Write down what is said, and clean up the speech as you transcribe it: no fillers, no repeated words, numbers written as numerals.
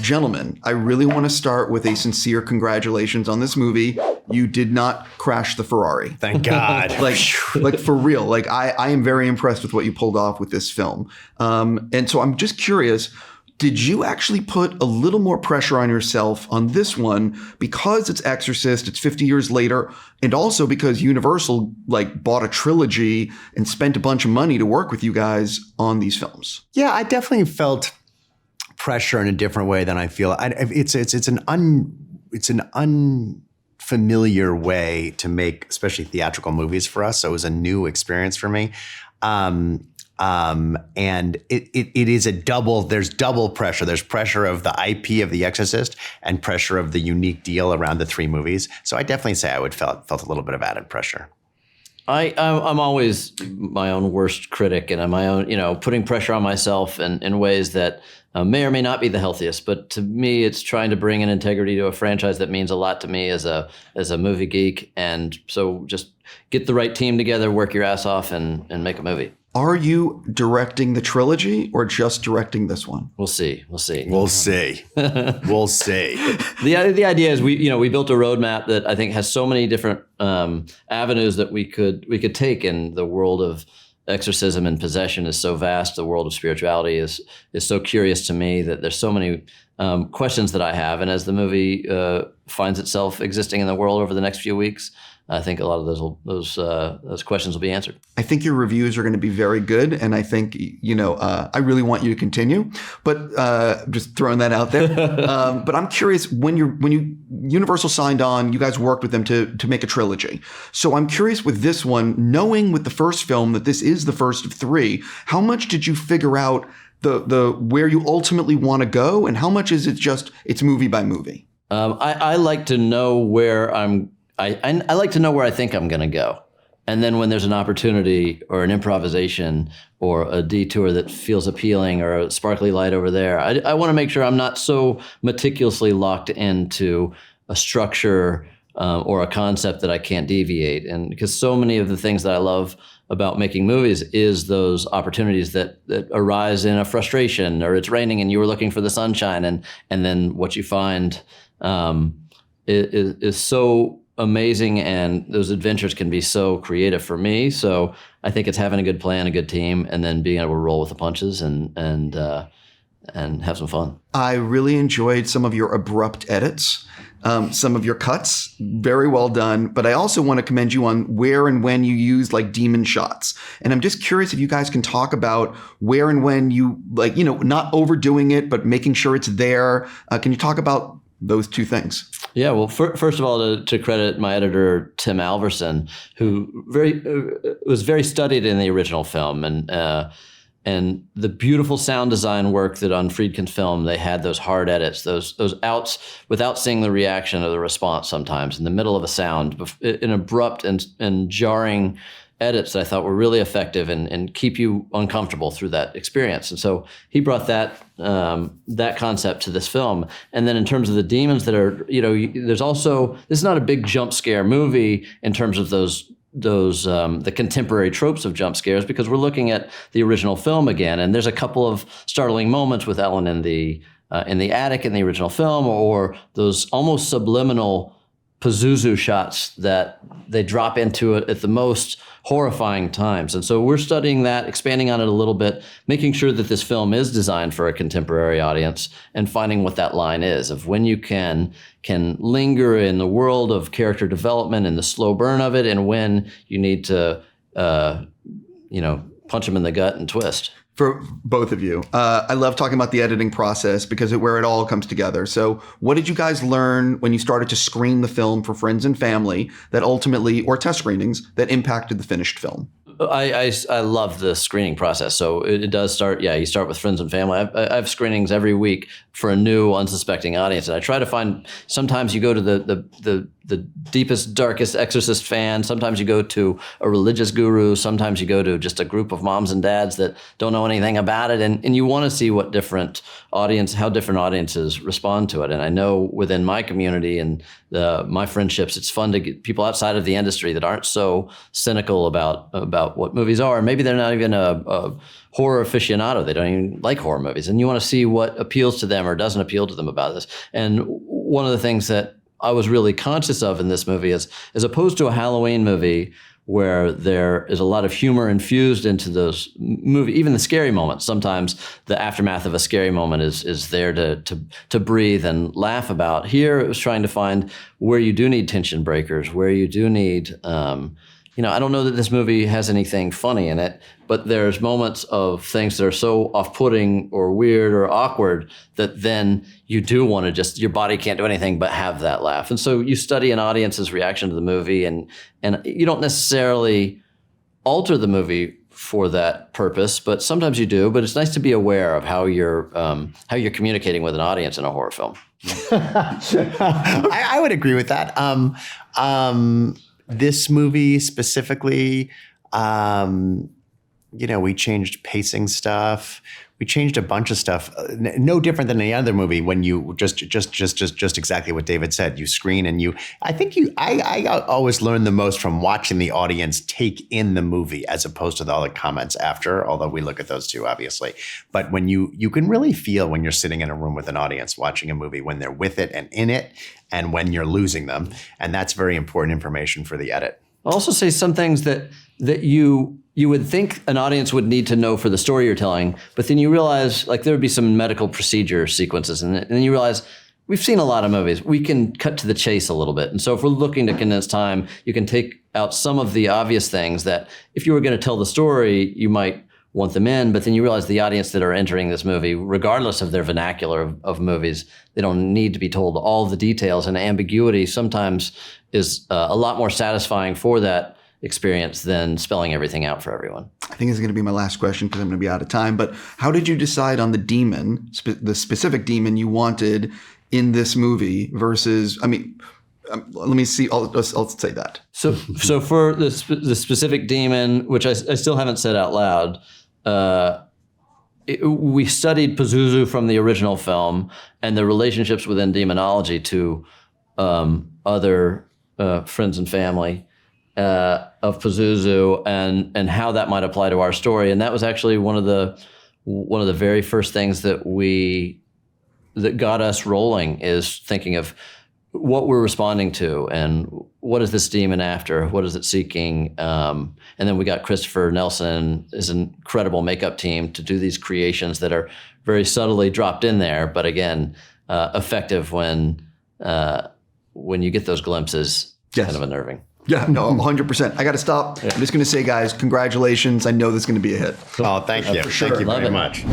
gentlemen, I really want to start with a sincere congratulations on this movie. You did not crash the Ferrari. Thank God. like for real. Like I am very impressed with what you pulled off with this film. And so I'm just curious, did you actually put a little more pressure on yourself on this one because it's Exorcist, it's 50 years later, and also because Universal bought a trilogy and spent a bunch of money to work with you guys on these films? Yeah, I definitely felt pressure in a different way than I feel. It's an unfamiliar way to make, especially theatrical movies for us. So it was a new experience for me. And it is there's double pressure. There's pressure of the IP of The Exorcist and pressure of the unique deal around the three movies. So I definitely say I would felt a little bit of added pressure. I'm always my own worst critic, and I'm my own, putting pressure on myself in ways that may or may not be the healthiest. But to me, it's trying to bring an integrity to a franchise that means a lot to me as a movie geek. And so just get the right team together, work your ass off, and make a movie. Are you directing the trilogy or just directing this one? We'll see. We'll see. The idea is we built a roadmap that I think has so many different avenues that we could take, and the world of exorcism and possession is so vast. The world of spirituality is so curious to me that there's so many questions that I have. And as the movie finds itself existing in the world over the next few weeks, I think a lot of those questions will be answered. I think your reviews are going to be very good, and I think I really want you to continue. But just throwing that out there. But I'm curious, when Universal signed on, you guys worked with them to make a trilogy. So I'm curious with this one, knowing with the first film that this is the first of three, how much did you figure out the where you ultimately want to go, and how much is it just it's movie by movie? I like to know where I like to know where I think I'm going to go. And then when there's an opportunity or an improvisation or a detour that feels appealing or a sparkly light over there, I want to make sure I'm not so meticulously locked into a structure or a concept that I can't deviate. And because so many of the things that I love about making movies is those opportunities that arise in a frustration, or it's raining and you were looking for the sunshine, and then what you find is so amazing, and those adventures can be so creative for me. So I think it's having a good plan, a good team, and then being able to roll with the punches and have some fun. I really enjoyed some of your abrupt edits, some of your cuts, very well done. But I also want to commend you on where and when you use demon shots. And I'm just curious if you guys can talk about where and when you not overdoing it, but making sure it's there. Can you talk about those two things? Yeah, well, first of all, to credit my editor, Tim Alverson, who was very studied in the original film, and the beautiful sound design work that on Friedkin's film, they had those hard edits, those outs without seeing the reaction or the response sometimes in the middle of a sound, in abrupt and jarring edits that I thought were really effective and keep you uncomfortable through that experience. And so he brought that concept to this film. And then in terms of the demons that are, there's also, this is not a big jump scare movie in terms of those the contemporary tropes of jump scares, because we're looking at the original film again. And there's a couple of startling moments with Ellen in the attic in the original film, or those almost subliminal Pazuzu shots that they drop into it at the most horrifying times. And so we're studying that, expanding on it a little bit, making sure that this film is designed for a contemporary audience, and finding what that line is of when you can linger in the world of character development and the slow burn of it, and when you need to, punch them in the gut and twist. For both of you. I love talking about the editing process because where it all comes together. So what did you guys learn when you started to screen the film for friends and family that ultimately, or test screenings, that impacted the finished film? I love the screening process. So it does start, you start with friends and family. I have screenings every week for a new, unsuspecting audience. And I try to find, sometimes you go to the the deepest, darkest Exorcist fan. Sometimes you go to a religious guru. Sometimes you go to just a group of moms and dads that don't know anything about it. And you want to see how different audiences respond to it. And I know within my community and my friendships, it's fun to get people outside of the industry that aren't so cynical about what movies are. Maybe they're not even a horror aficionado. They don't even like horror movies. And you want to see what appeals to them or doesn't appeal to them about this. And one of the things that I was really conscious of in this movie is, as opposed to a Halloween movie where there is a lot of humor infused into those movie, even the scary moments. Sometimes the aftermath of a scary moment is there to breathe and laugh about. Here it was trying to find where you do need tension breakers, where you do need, I don't know that this movie has anything funny in it, but there's moments of things that are so off-putting or weird or awkward that then you do want to your body can't do anything but have that laugh. And so you study an audience's reaction to the movie, and you don't necessarily alter the movie for that purpose, but sometimes you do. But it's nice to be aware of how you're communicating with an audience in a horror film. I would agree with that. This movie specifically, we changed pacing stuff. We changed a bunch of stuff. No different than any other movie. When you just exactly what David said, you screen and I always learn the most from watching the audience take in the movie as opposed to all the comments after, although we look at those too, obviously. But when you can really feel when you're sitting in a room with an audience watching a movie, when they're with it and in it, and when you're losing them. And that's very important information for the edit. I'll also say some things that you would think an audience would need to know for the story you're telling, but then you realize, like, there would be some medical procedure sequences, and then you realize we've seen a lot of movies. We can cut to the chase a little bit. And so if we're looking to condense time, you can take out some of the obvious things that if you were going to tell the story, you might want them in, but then you realize the audience that are entering this movie, regardless of their vernacular of movies, they don't need to be told all the details, and ambiguity sometimes is a lot more satisfying for that experience than spelling everything out for everyone. I think this is going to be my last question because I'm going to be out of time, but how did you decide on the demon, the specific demon you wanted in this movie versus, let me see, I'll say that. So for the specific demon, which I still haven't said out loud, we studied Pazuzu from the original film and the relationships within demonology to other friends and family of Pazuzu and how that might apply to our story. And that was actually one of the very first things that got us rolling, is thinking of what we're responding to and what is this demon after? What is it seeking? And then we got Christopher Nelson, his incredible makeup team, to do these creations that are very subtly dropped in there, but again, effective when you get those glimpses. Yes. Kind of unnerving. Yeah, no, 100%. I got to stop. Yeah. I'm just going to say, guys, congratulations. I know this is going to be a hit. Oh, thank you. For sure. Thank you Love very it. much.